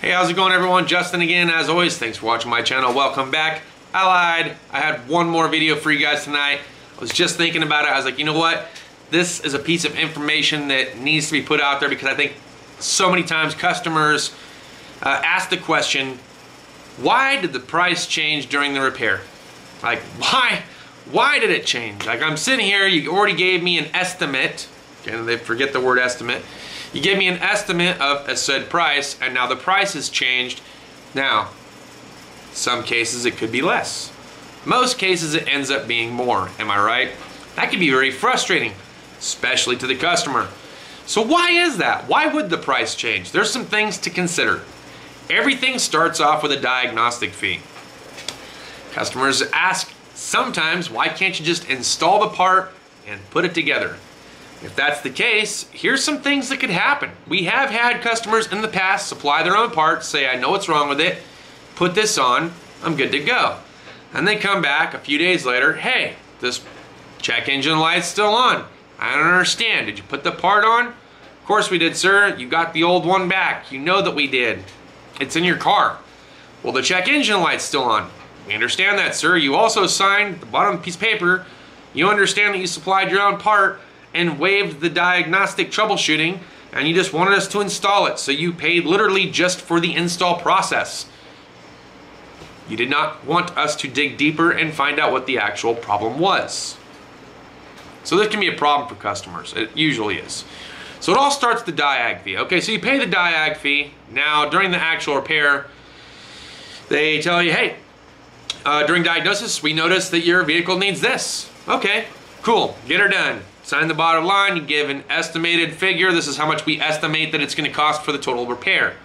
Hey, how's it going everyone? Justin again, as always. Thanks for watching my channel. Welcome back. I lied. I had one more video for you guys tonight. I was just thinking about it. I was like, you know what? This is a piece of information that needs to be put out there because I think so many times customers ask the question, why did the price change during the repair? Like, why did it change? Like, I'm sitting here, you already gave me an estimate. Okay, they forget the word estimate. You gave me an estimate of a said price, and now the price has changed. Now, some cases it could be less. Most cases it ends up being more, am I right? That can be very frustrating, especially to the customer. So why is that? Why would the price change? There's some things to consider. Everything starts off with a diagnostic fee. Customers ask sometimes, why can't you just install the part and put it together? If that's the case, here's some things that could happen. We have had customers in the past supply their own parts, say, I know what's wrong with it, put this on, I'm good to go. And they come back a few days later, hey, this check engine light's still on. I don't understand, did you put the part on? Of course we did, sir. You got the old one back. You know that we did. It's in your car. Well, the check engine light's still on. We understand that, sir. You also signed the bottom of the piece of paper. You understand that you supplied your own part and waived the diagnostic troubleshooting, and you just wanted us to install it, so you paid literally just for the install process. You did not want us to dig deeper and find out what the actual problem was. So this can be a problem for customers. It usually is. So it all starts with the diag fee. Okay, so you pay the diag fee. Now, during the actual repair, they tell you, hey, during diagnosis, we noticed that your vehicle needs this. Okay, cool, get her done. Sign the bottom line, you give an estimated figure. This is how much we estimate that it's gonna cost for the total repair.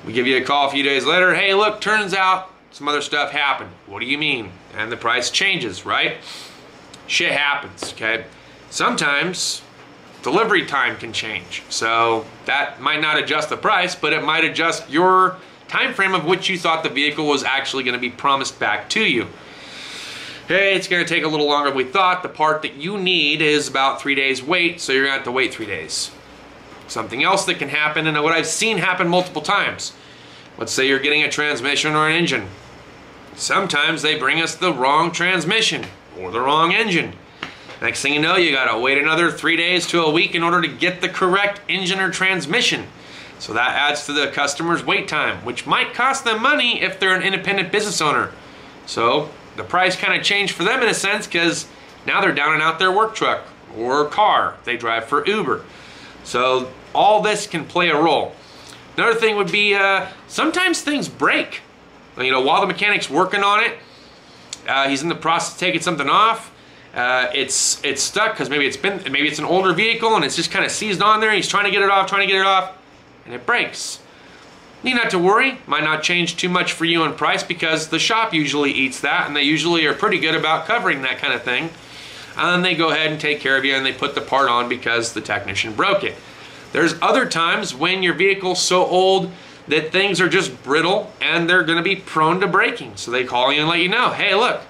We give you a call a few days later, hey look, turns out some other stuff happened. What do you mean? And the price changes, right? Shit happens, okay? Sometimes delivery time can change. So that might not adjust the price, but it might adjust your time frame of which you thought the vehicle was actually gonna be promised back to you. Hey, it's gonna take a little longer than we thought. The part that you need is about 3 days wait, so you're gonna have to wait 3 days. Something else that can happen, and what I've seen happen multiple times. Let's say you're getting a transmission or an engine. Sometimes they bring us the wrong transmission or the wrong engine. Next thing you know, you gotta wait another 3 days to a week in order to get the correct engine or transmission. So that adds to the customer's wait time, which might cost them money if they're an independent business owner. So the price kind of changed for them in a sense because now they're down and out their work truck or car. They drive for Uber. So all this can play a role. Another thing would be sometimes things break. You know, while the mechanic's working on it, he's in the process of taking something off. It's stuck because maybe it's an older vehicle and it's just kind of seized on there. And he's trying to get it off, and it breaks. Need not to worry, might not change too much for you in price because the shop usually eats that and they usually are pretty good about covering that kind of thing. And they go ahead and take care of you and they put the part on because the technician broke it. There's other times when your vehicle's so old that things are just brittle and they're gonna be prone to breaking. So they call you and let you know, hey look,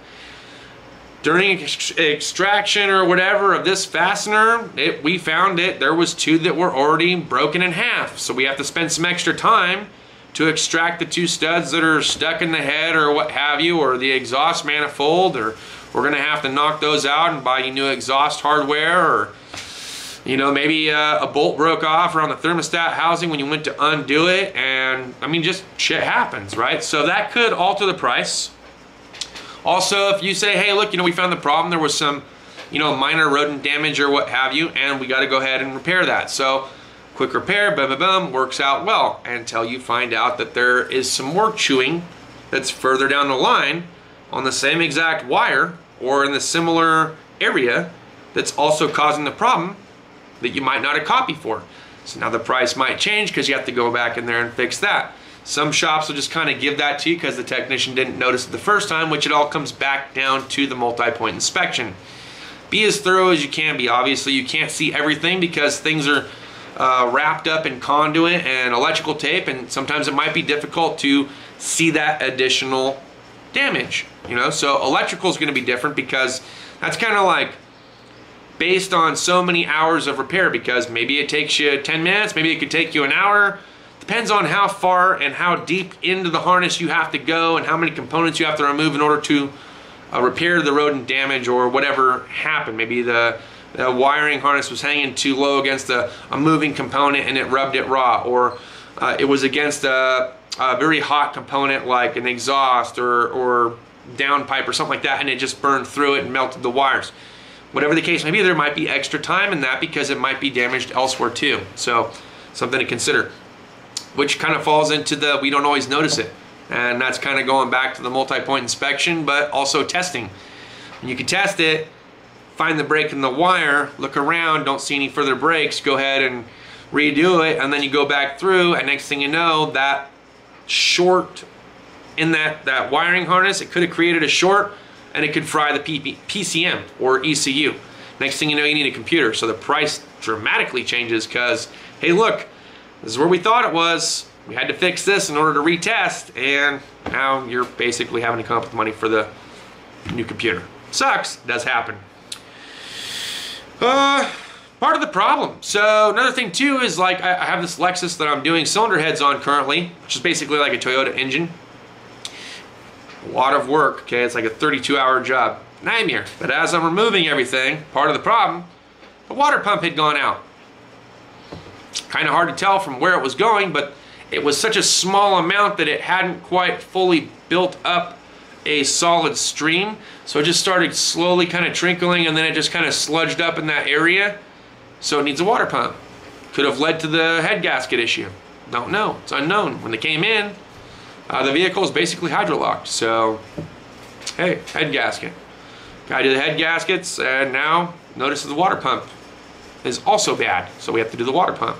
during extraction or whatever of this fastener, we found it, there was 2 that were already broken in half. So we have to spend some extra time to extract the 2 studs that are stuck in the head or what have you, or the exhaust manifold, or we're gonna have to knock those out and buy you new exhaust hardware, or you know, maybe a bolt broke off around the thermostat housing when you went to undo it, and I mean, just shit happens, right? So that could alter the price. Also, if you say, hey, look, you know, we found the problem, there was some, you know, minor rodent damage or what have you, and we got to go ahead and repair that. So, quick repair, boom, boom, boom, works out well until you find out that there is some more chewing that's further down the line on the same exact wire or in the similar area that's also causing the problem that you might not have copied for. So now the price might change because you have to go back in there and fix that. Some shops will just kind of give that to you because the technician didn't notice it the first time, which it all comes back down to the multi-point inspection. Be as thorough as you can be. Obviously, you can't see everything because things are wrapped up in conduit and electrical tape, and sometimes it might be difficult to see that additional damage. You know, so electrical is going to be different because that's kind of like based on so many hours of repair, because maybe it takes you 10 minutes, maybe it could take you an hour. Depends on how far and how deep into the harness you have to go and how many components you have to remove in order to repair the rodent damage or whatever happened. Maybe the wiring harness was hanging too low against a moving component and it rubbed it raw, or it was against a very hot component like an exhaust or downpipe or something like that, and it just burned through it and melted the wires. Whatever the case may be, there might be extra time in that because it might be damaged elsewhere too. So something to consider, which kind of falls into the we don't always notice it. And that's kind of going back to the multi-point inspection, but also testing. And you can test it, find the break in the wire, look around, don't see any further breaks, go ahead and redo it, and then you go back through, and next thing you know, that short in that wiring harness, it could have created a short, and it could fry the PCM or ECU. Next thing you know, you need a computer. So the price dramatically changes because, hey, look, this is where we thought it was. We had to fix this in order to retest, and now you're basically having to come up with money for the new computer. Sucks, does happen. Part of the problem. So another thing too is, like, I have this Lexus that I'm doing cylinder heads on currently, which is basically like a Toyota engine. A lot of work, okay? It's like a 32-hour job. Nightmare. But as I'm removing everything, part of the problem, the water pump had gone out. Kind of hard to tell from where it was going, but it was such a small amount that it hadn't quite fully built up a solid stream. So it just started slowly kind of trickling, and then it just kind of sludged up in that area. So it needs a water pump. Could have led to the head gasket issue. Don't know. It's unknown. When they came in, the vehicle is basically hydrolocked. So, hey, head gasket. Guy did the head gaskets, and now notices the water pump is also bad. So we have to do the water pump.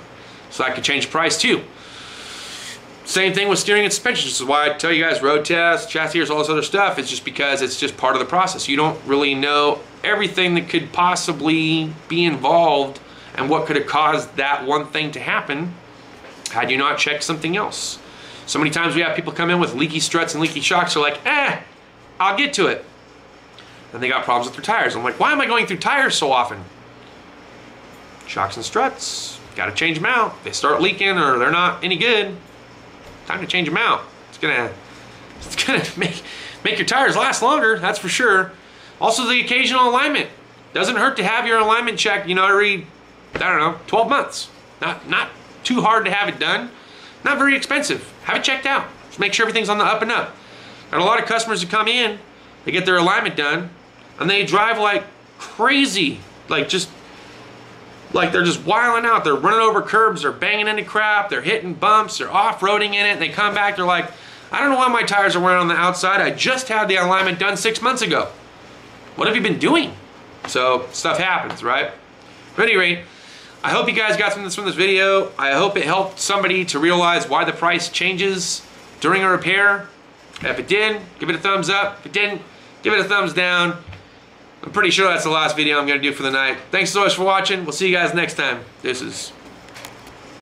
So that could change the price too. Same thing with steering and suspension. This is why I tell you guys road tests, chassis, all this other stuff. It's just because it's just part of the process. You don't really know everything that could possibly be involved and what could have caused that one thing to happen had you not checked something else. So many times we have people come in with leaky struts and leaky shocks. They're like, I'll get to it. And they got problems with their tires. I'm like, why am I going through tires so often? Shocks and struts, got to change them out. They start leaking or they're not any good, time to change them out. It's gonna make your tires last longer, that's for sure. Also, the occasional alignment. Doesn't hurt to have your alignment checked, every, I don't know, 12 months. Not too hard to have it done. Not very expensive. Have it checked out. Just make sure everything's on the up and up. Got a lot of customers who come in, they get their alignment done, and they drive like crazy. Like they're just wiling out. They're running over curbs, they're banging into crap, they're hitting bumps, they're off-roading in it, and they come back, they're like, I don't know why my tires are wearing on the outside. I just had the alignment done 6 months ago. What have you been doing? So stuff happens, right? But at any rate, I hope you guys got something from this video. I hope it helped somebody to realize why the price changes during a repair. If it did, give it a thumbs up. If it didn't, give it a thumbs down. I'm pretty sure that's the last video I'm going to do for the night. Thanks so much for watching. We'll see you guys next time. Deuces.